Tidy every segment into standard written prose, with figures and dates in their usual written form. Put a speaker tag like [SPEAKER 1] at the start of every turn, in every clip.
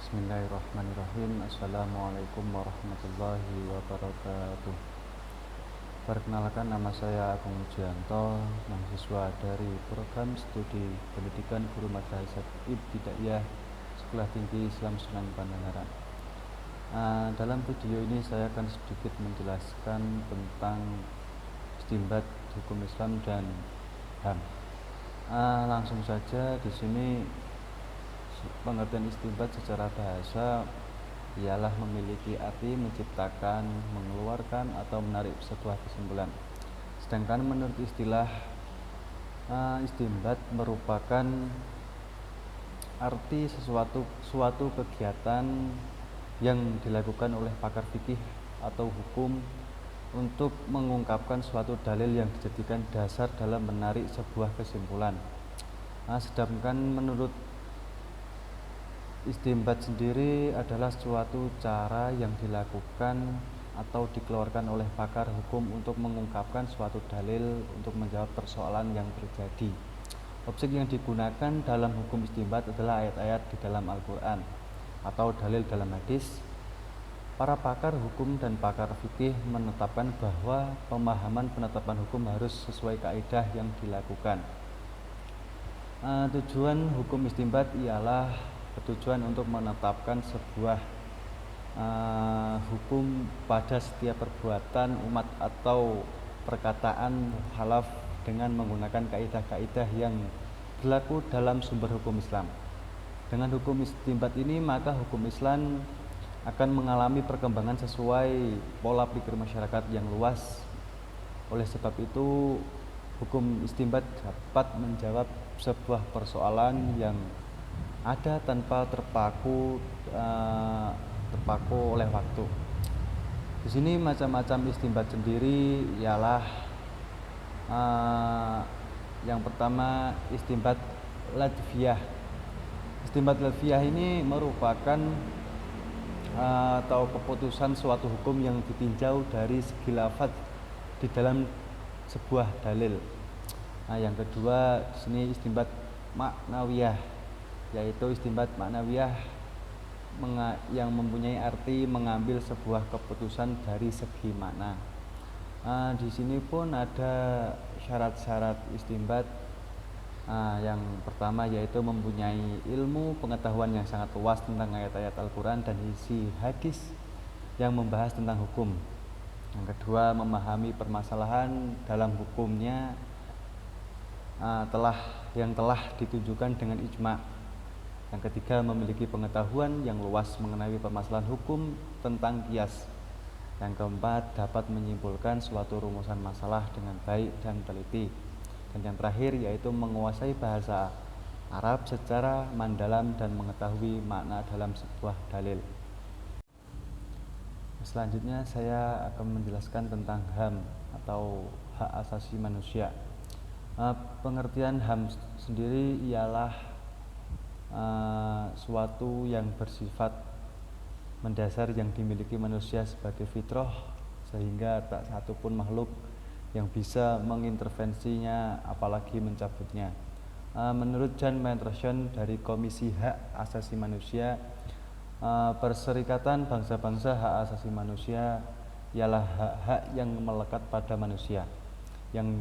[SPEAKER 1] Bismillahirrahmanirrahim. Assalamualaikum warahmatullahi wabarakatuh. Perkenalkan, nama saya Agung Mujianto, mahasiswa dari program studi pendidikan guru madrasah ibtidaiyah Sekolah Tinggi Islam Sunan Pangandaran. Dalam video ini saya akan sedikit menjelaskan tentang istinbat hukum Islam dan HAM. Langsung saja, di sini pengertian istinbat secara bahasa ialah memiliki arti menciptakan, mengeluarkan, atau menarik sebuah kesimpulan. Sedangkan menurut istilah istinbat merupakan arti suatu kegiatan yang dilakukan oleh pakar fikih atau hukum untuk mengungkapkan suatu dalil yang dijadikan dasar dalam menarik sebuah kesimpulan. Sedangkan menurut istinbat sendiri adalah suatu cara yang dilakukan atau dikeluarkan oleh pakar hukum untuk mengungkapkan suatu dalil untuk menjawab persoalan yang terjadi. Objek yang digunakan dalam hukum istinbat adalah ayat-ayat di dalam Al-Quran atau dalil dalam hadis. Para pakar hukum dan pakar fikih menetapkan bahwa pemahaman penetapan hukum harus sesuai kaidah yang dilakukan. Tujuan hukum istinbat ialah bertujuan untuk menetapkan sebuah hukum pada setiap perbuatan umat atau perkataan halaf dengan menggunakan kaidah-kaidah yang berlaku dalam sumber hukum Islam. Dengan hukum istinbat ini, maka hukum Islam akan mengalami perkembangan sesuai pola pikir masyarakat yang luas. Oleh sebab itu, hukum istinbat dapat menjawab sebuah persoalan yang ada tanpa terpaku oleh waktu. Di sini macam-macam istinbat sendiri ialah yang pertama, istinbat ladfiyah. Istinbat ladfiyah ini merupakan atau keputusan suatu hukum yang ditinjau dari segi lafaz di dalam sebuah dalil. Yang kedua, di sini istinbat maknawiyah, yaitu istinbat maknawiyah yang mempunyai arti mengambil sebuah keputusan dari segi makna. Di sini pun ada syarat-syarat istinbat. Yang pertama yaitu mempunyai ilmu pengetahuan yang sangat luas tentang ayat-ayat Al-Quran dan isi hadis yang membahas tentang hukum. Yang kedua, memahami permasalahan dalam hukumnya yang telah ditunjukkan dengan ijma'. Yang ketiga, memiliki pengetahuan yang luas mengenai permasalahan hukum tentang qiyas. Yang keempat, dapat menyimpulkan suatu rumusan masalah dengan baik dan teliti. Dan yang terakhir yaitu menguasai bahasa Arab secara mendalam dan mengetahui makna dalam sebuah dalil. Selanjutnya saya akan menjelaskan tentang HAM atau hak asasi manusia. Pengertian HAM sendiri ialah suatu yang bersifat mendasar yang dimiliki manusia sebagai fitrah, sehingga tak satu pun makhluk yang bisa mengintervensinya apalagi mencabutnya. Menurut Jan Mentroshen dari Komisi Hak Asasi Manusia, Perserikatan Bangsa-Bangsa Hak Asasi Manusia ialah hak-hak yang melekat pada manusia, yang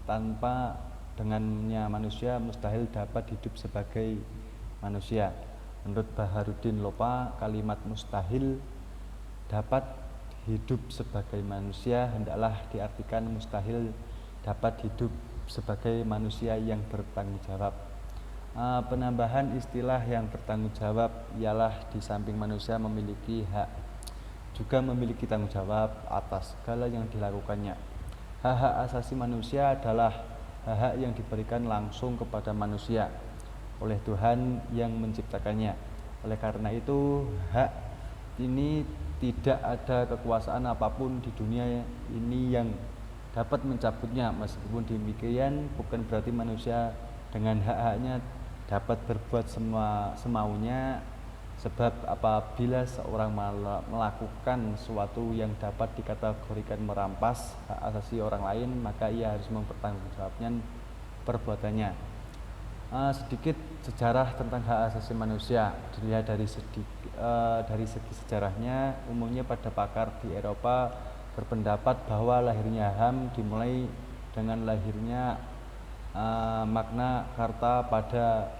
[SPEAKER 1] tanpa dengannya manusia mustahil dapat hidup sebagai manusia. Menurut Baharudin Lopa, kalimat mustahil dapat hidup sebagai manusia hendaklah diartikan mustahil dapat hidup sebagai manusia yang bertanggung jawab. Penambahan istilah yang bertanggung jawab ialah di samping manusia memiliki hak, juga memiliki tanggung jawab atas segala yang dilakukannya. Hak-hak asasi manusia adalah hak-hak yang diberikan langsung kepada manusia oleh Tuhan yang menciptakannya. Oleh karena itu, hak ini tidak ada kekuasaan apapun di dunia ini yang dapat mencabutnya. Meskipun demikian, bukan berarti manusia dengan hak-haknya dapat berbuat semaunya, sebab apabila seorang melakukan sesuatu yang dapat dikategorikan merampas hak asasi orang lain, maka ia harus mempertanggungjawabkan perbuatannya. Sedikit sejarah tentang hak asasi manusia. Dilihat dari segi sejarahnya, umumnya pada pakar di Eropa berpendapat bahwa lahirnya HAM dimulai dengan lahirnya Magna Carta pada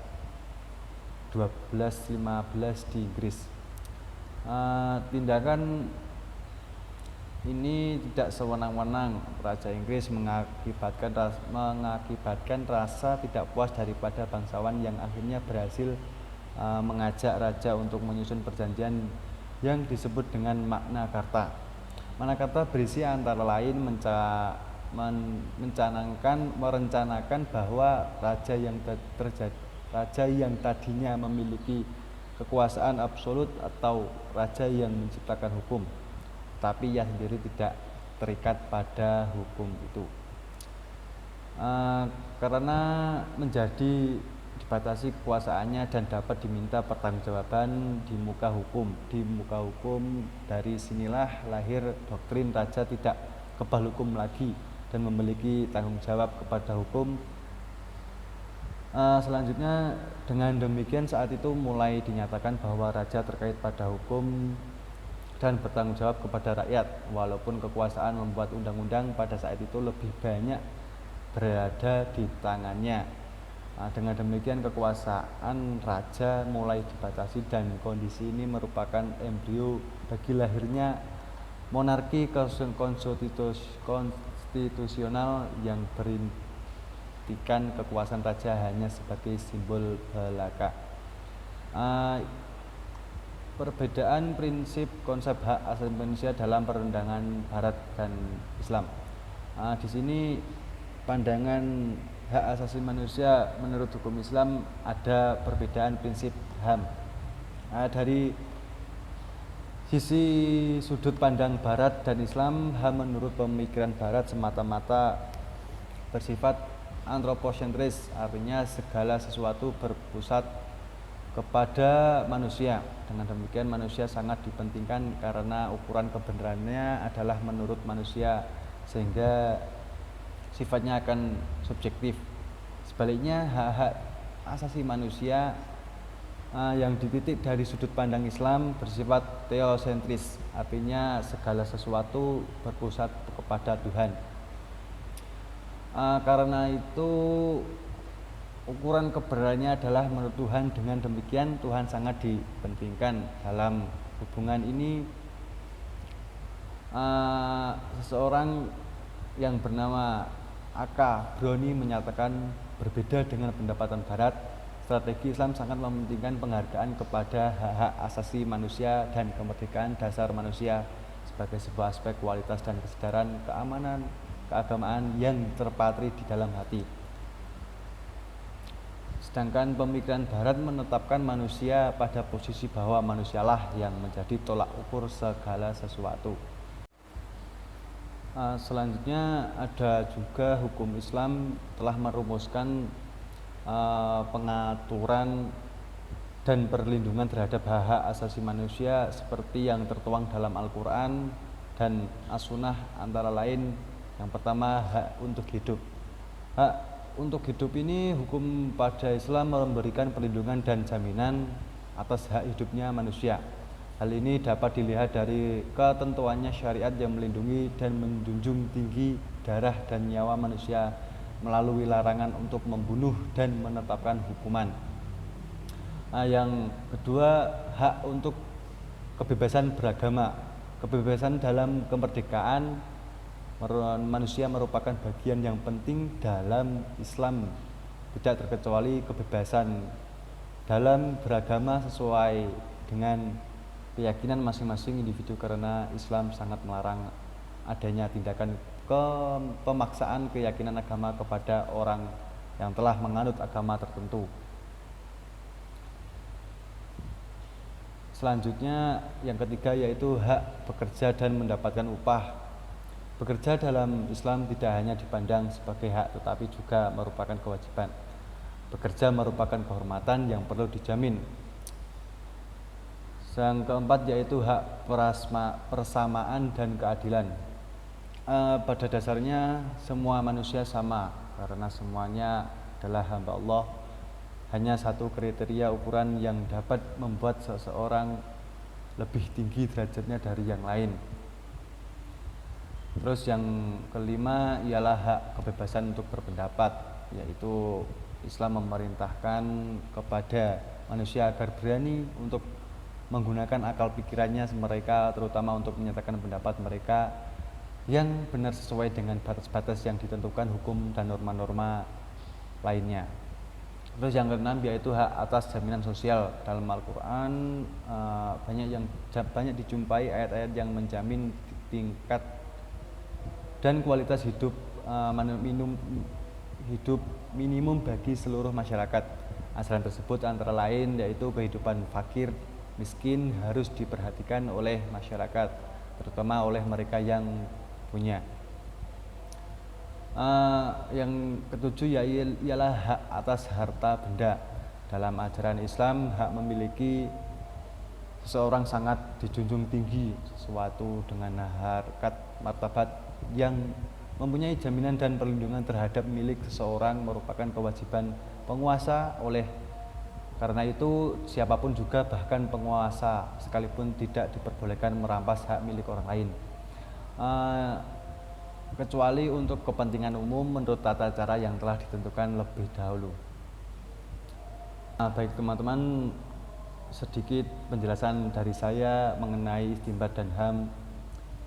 [SPEAKER 1] 1215 di Inggris. Tindakan ini tidak sewenang-wenang. Raja Inggris mengakibatkan rasa tidak puas daripada bangsawan yang akhirnya berhasil mengajak raja untuk menyusun perjanjian yang disebut dengan Magna Carta. Magna Carta berisi antara lain merencanakan bahwa raja yang tadinya memiliki kekuasaan absolut atau raja yang menciptakan hukum, tapi ia sendiri tidak terikat pada hukum itu. Karena menjadi dibatasi kekuasaannya dan dapat diminta pertanggungjawaban di muka hukum. Dari sinilah lahir doktrin raja tidak kebal hukum lagi dan memiliki tanggung jawab kepada hukum. Selanjutnya, dengan demikian saat itu mulai dinyatakan bahwa raja terkait pada hukum dan bertanggung jawab kepada rakyat, walaupun kekuasaan membuat undang-undang pada saat itu lebih banyak berada di tangannya. Dengan demikian kekuasaan raja mulai dibatasi dan kondisi ini merupakan embrio bagi lahirnya monarki konstitusional yang berintikan kekuasaan raja hanya sebagai simbol belaka. Perbedaan prinsip konsep hak asasi manusia dalam perundangan Barat dan Islam. Di sini pandangan hak asasi manusia menurut hukum Islam ada perbedaan prinsip HAM. Dari sisi sudut pandang Barat dan Islam, HAM menurut pemikiran Barat semata-mata bersifat antroposentris, artinya segala sesuatu berpusat kepada manusia. Dengan demikian manusia sangat dipentingkan karena ukuran kebenarannya adalah menurut manusia, sehingga sifatnya akan subjektif. Sebaliknya hak-hak asasi manusia yang dititik dari sudut pandang Islam bersifat teosentris, artinya segala sesuatu berpusat kepada Tuhan. Karena itu ukuran kebenarannya adalah menurut Tuhan. Dengan demikian Tuhan sangat dipentingkan dalam hubungan ini. Seseorang yang bernama Aka Broni menyatakan berbeda dengan pendapatan Barat. Strategi Islam sangat mementingkan penghargaan kepada hak-hak asasi manusia dan kemerdekaan dasar manusia sebagai sebuah aspek kualitas dan kesadaran keamanan keagamaan yang terpatri di dalam hati. Sedangkan pemikiran Barat menetapkan manusia pada posisi bahwa manusialah yang menjadi tolak ukur segala sesuatu. Selanjutnya ada juga hukum Islam telah merumuskan pengaturan dan perlindungan terhadap hak-hak asasi manusia seperti yang tertuang dalam Al-Quran dan As-Sunnah, antara lain yang pertama hak untuk hidup. Hak untuk hidup ini hukum pada Islam memberikan perlindungan dan jaminan atas hak hidupnya manusia. Hal ini dapat dilihat dari ketentuannya syariat yang melindungi dan menjunjung tinggi darah dan nyawa manusia melalui larangan untuk membunuh dan menetapkan hukuman. Yang kedua, hak untuk kebebasan beragama. Kebebasan dalam kemerdekaan manusia merupakan bagian yang penting dalam Islam, tidak terkecuali kebebasan dalam beragama sesuai dengan keyakinan masing-masing individu, karena Islam sangat melarang adanya tindakan pemaksaan keyakinan agama kepada orang yang telah menganut agama tertentu. Selanjutnya yang ketiga yaitu hak bekerja dan mendapatkan upah. Bekerja dalam Islam tidak hanya dipandang sebagai hak tetapi juga merupakan kewajiban. Bekerja merupakan kehormatan yang perlu dijamin. Yang keempat yaitu hak persamaan dan keadilan. Pada dasarnya semua manusia sama karena semuanya adalah hamba Allah hanya satu kriteria ukuran yang dapat membuat seseorang lebih tinggi derajatnya dari yang lain. Terus yang kelima ialah hak kebebasan untuk berpendapat, yaitu Islam memerintahkan kepada manusia agar berani untuk menggunakan akal pikirannya mereka, terutama untuk menyatakan pendapat mereka yang benar sesuai dengan batas-batas yang ditentukan hukum dan norma-norma lainnya. Terus yang keenam yaitu hak atas jaminan sosial. Dalam Al-Quran banyak dijumpai ayat-ayat yang menjamin tingkat dan kualitas hidup minimum bagi seluruh masyarakat. Ajaran tersebut antara lain yaitu kehidupan fakir miskin harus diperhatikan oleh masyarakat, terutama oleh mereka yang punya. Yang ketujuh ialah hak atas harta benda. Dalam ajaran Islam, hak memiliki seseorang sangat dijunjung tinggi, sesuatu dengan harkat martabat yang mempunyai jaminan dan perlindungan terhadap milik seseorang merupakan kewajiban penguasa. Oleh karena itu, siapapun juga, bahkan penguasa sekalipun, tidak diperbolehkan merampas hak milik orang lain, kecuali untuk kepentingan umum menurut tata cara yang telah ditentukan lebih dahulu. Baik teman-teman, sedikit penjelasan dari saya mengenai istinbat dan HAM.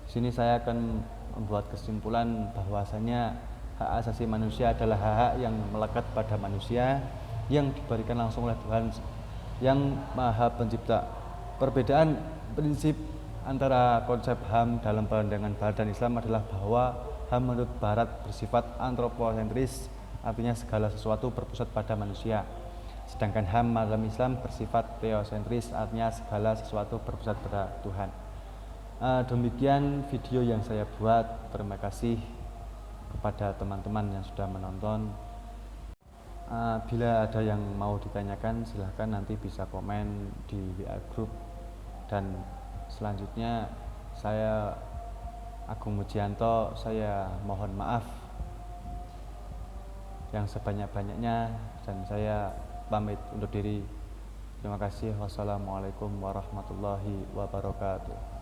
[SPEAKER 1] Di sini saya akan membuat kesimpulan bahwasanya hak asasi manusia adalah hak-hak yang melekat pada manusia yang diberikan langsung oleh Tuhan yang Maha Pencipta. Perbedaan prinsip antara konsep HAM dalam pandangan Barat dan Islam adalah bahwa HAM menurut Barat bersifat antroposentris, artinya segala sesuatu berpusat pada manusia. Sedangkan HAM dalam Islam bersifat theosentris, artinya segala sesuatu berpusat pada Tuhan. Demikian video yang saya buat. Terima kasih kepada teman-teman yang sudah menonton. Bila ada yang mau ditanyakan, silahkan nanti bisa komen di WA Group. Dan selanjutnya saya Agung Mujianto, saya mohon maaf yang sebanyak-banyaknya dan saya pamit undur diri. Terima kasih. Wassalamualaikum warahmatullahi wabarakatuh.